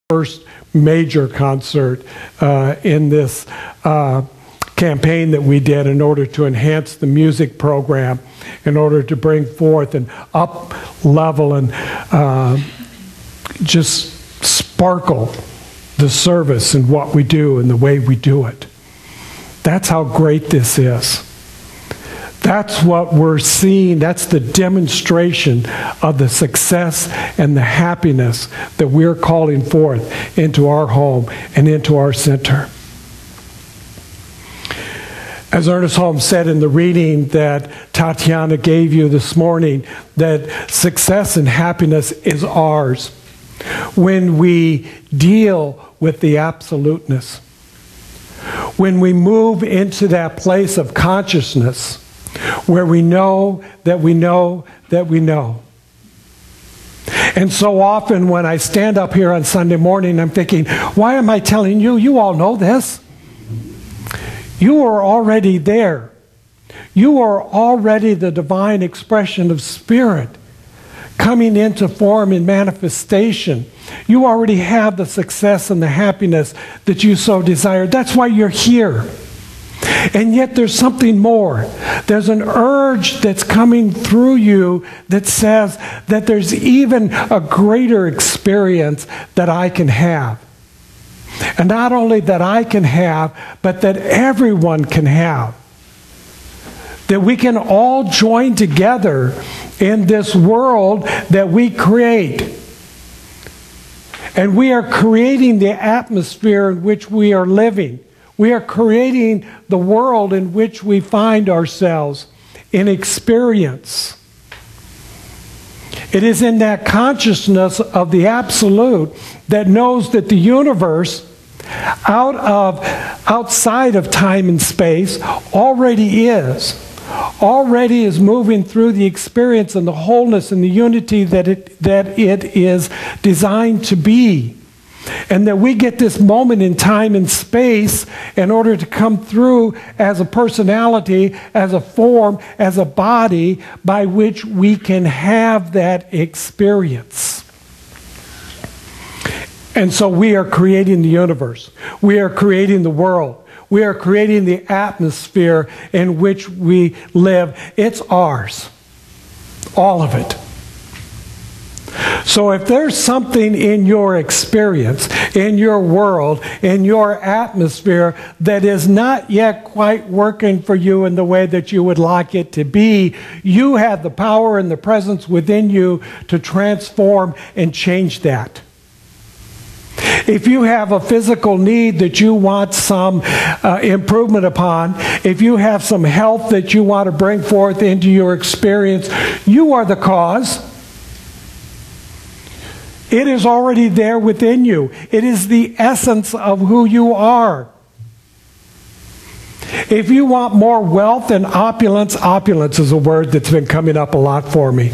first major concert in this campaign that we did in order to enhance the music program, in order to bring forth and up level and just sparkle the service and what we do and the way we do it. That's how great this is. That's what we're seeing. That's the demonstration of the success and the happiness that we're calling forth into our home and into our center. As Ernest Holmes said in the reading that Tatiana gave you this morning, that success and happiness is ours when we deal with the absoluteness. When we move into that place of consciousness where we know that we know that we know. And so often when I stand up here on Sunday morning, I'm thinking, why am I telling you? You all know this. You are already there. You are already the divine expression of Spirit coming into form and manifestation. You already have the success and the happiness that you so desire. That's why you're here. And yet there's something more. There's an urge that's coming through you that says that there's even a greater experience that I can have. And not only that I can have, but that everyone can have. That we can all join together in this world that we create. And we are creating the atmosphere in which we are living. We are creating the world in which we find ourselves in experience. It is in that consciousness of the absolute that knows that the universe, outside of time and space, already is moving through the experience and the wholeness and the unity that it is designed to be. And that we get this moment in time and space in order to come through as a personality, as a form, as a body by which we can have that experience. And so we are creating the universe. We are creating the world. We are creating the atmosphere in which we live. It's ours. All of it. So if there's something in your experience, in your world, in your atmosphere that is not yet quite working for you in the way that you would like it to be, you have the power and the presence within you to transform and change that. If you have a physical need that you want some improvement upon, if you have some health that you want to bring forth into your experience, you are the cause. It is already there within you. It is the essence of who you are. If you want more wealth and opulence, opulence is a word that's been coming up a lot for me.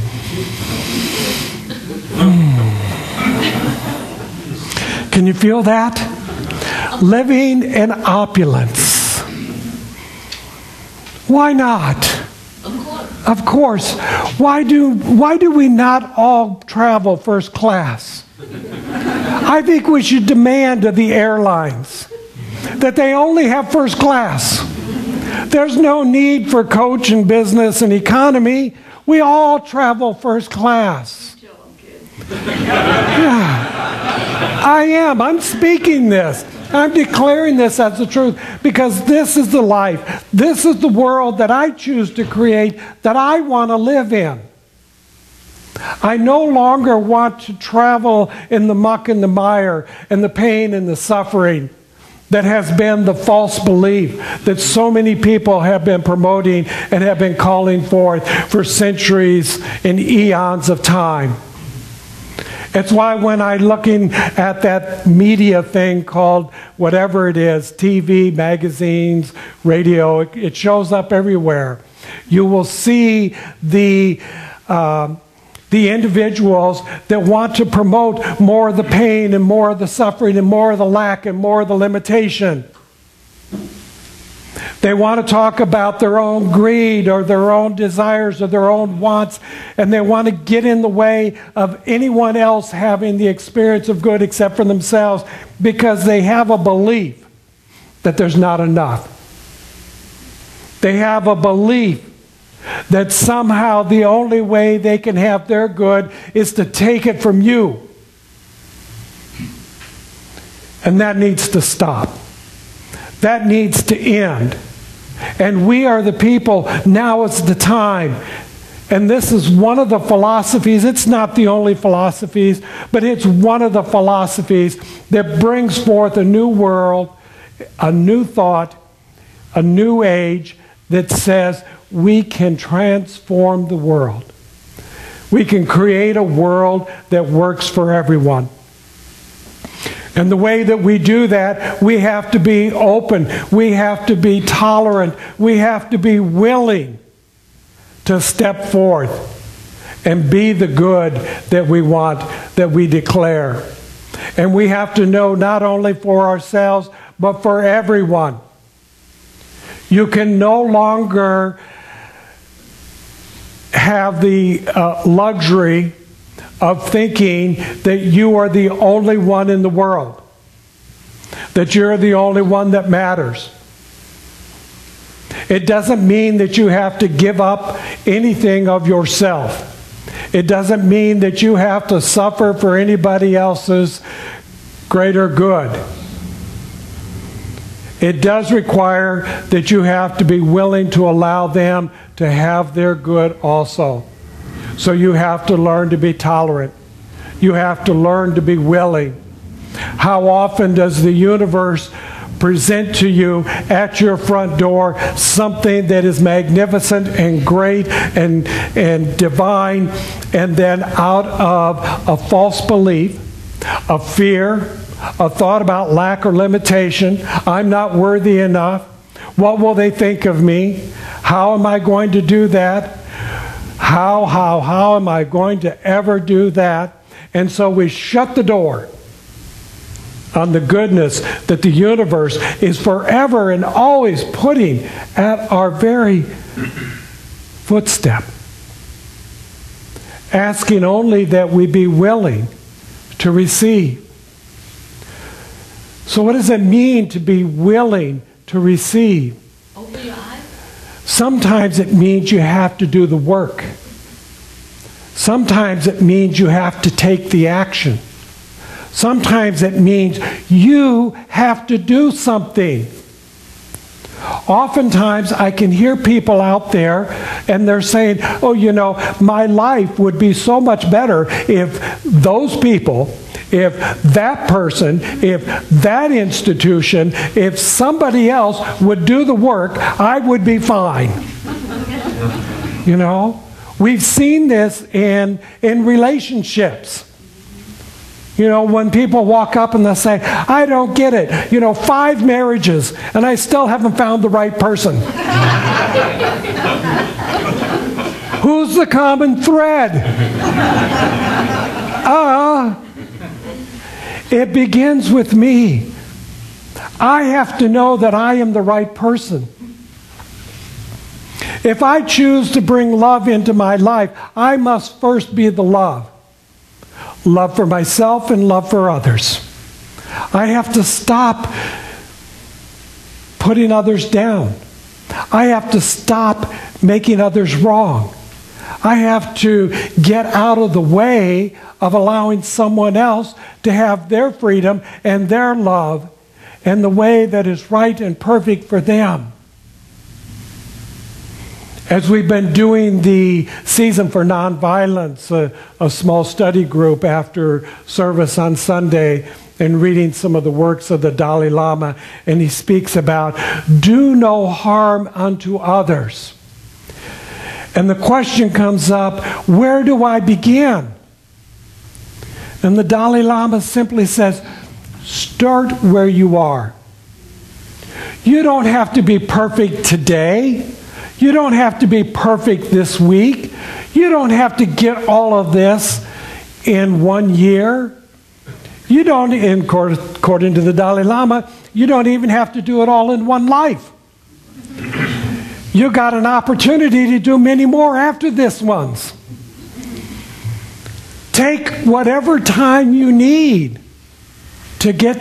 Can you feel that? Living in opulence. Why not? Of course. Why do we not all travel first class? I think we should demand of the airlines that they only have first class. There's no need for coach and business and economy. We all travel first class. Yeah. I am. I'm speaking this. I'm declaring this as the truth because this is the life. This is the world that I choose to create, that I want to live in. I no longer want to travel in the muck and the mire and the pain and the suffering that has been the false belief that so many people have been promoting and have been calling forth for centuries and eons of time. It's why when I'm looking at that media thing called whatever it is, TV, magazines, radio, it shows up everywhere. You will see the individuals that want to promote more of the pain and more of the suffering and more of the lack and more of the limitation. They want to talk about their own greed or their own desires or their own wants, and they want to get in the way of anyone else having the experience of good except for themselves, because they have a belief that there's not enough. They have a belief that somehow the only way they can have their good is to take it from you. And that needs to stop. That needs to end. And we are the people, now is the time. And this is one of the philosophies, it's not the only philosophies, but it's one of the philosophies that brings forth a new world, a new thought, a new age that says we can transform the world. We can create a world that works for everyone. And the way that we do that, we have to be open. We have to be tolerant. We have to be willing to step forth and be the good that we want, that we declare. And we have to know not only for ourselves, but for everyone. You can no longer have the luxury of thinking that you are the only one in the world, that you're the only one that matters. It doesn't mean that you have to give up anything of yourself. It doesn't mean that you have to suffer for anybody else's greater good. It does require that you have to be willing to allow them to have their good also. So you have to learn to be tolerant. You have to learn to be willing. How often does the universe present to you at your front door something that is magnificent and great and divine, and then out of a false belief, a fear, a thought about lack or limitation, I'm not worthy enough, what will they think of me? How am I going to do that? How am I going to ever do that? And so we shut the door on the goodness that the universe is forever and always putting at our very footstep, asking only that we be willing to receive. So what does it mean to be willing to receive? Open your eyes. Sometimes it means you have to do the work. Sometimes it means you have to take the action. Sometimes it means you have to do something. Oftentimes I can hear people out there and they're saying, oh, you know, my life would be so much better if those people, if that person, if that institution, if somebody else would do the work, I would be fine. You know, we've seen this in relationships. You know, when people walk up and they'll say, I don't get it. You know, 5 marriages and I still haven't found the right person. Who's the common thread? It begins with me. I have to know that I am the right person. If I choose to bring love into my life, I must first be the love. Love for myself and love for others. I have to stop putting others down. I have to stop making others wrong. I have to get out of the way of allowing someone else to have their freedom and their love and the way that is right and perfect for them. As we've been doing the Season for Nonviolence, a small study group after service on Sunday, and reading some of the works of the Dalai Lama, and he speaks about, do no harm unto others. And the question comes up, where do I begin? And the Dalai Lama simply says, start where you are. You don't have to be perfect today. You don't have to be perfect this week. You don't have to get all of this in 1 year. You don't, according to the Dalai Lama, you don't even have to do it all in one life. You got an opportunity to do many more after this ones. Take whatever time you need to get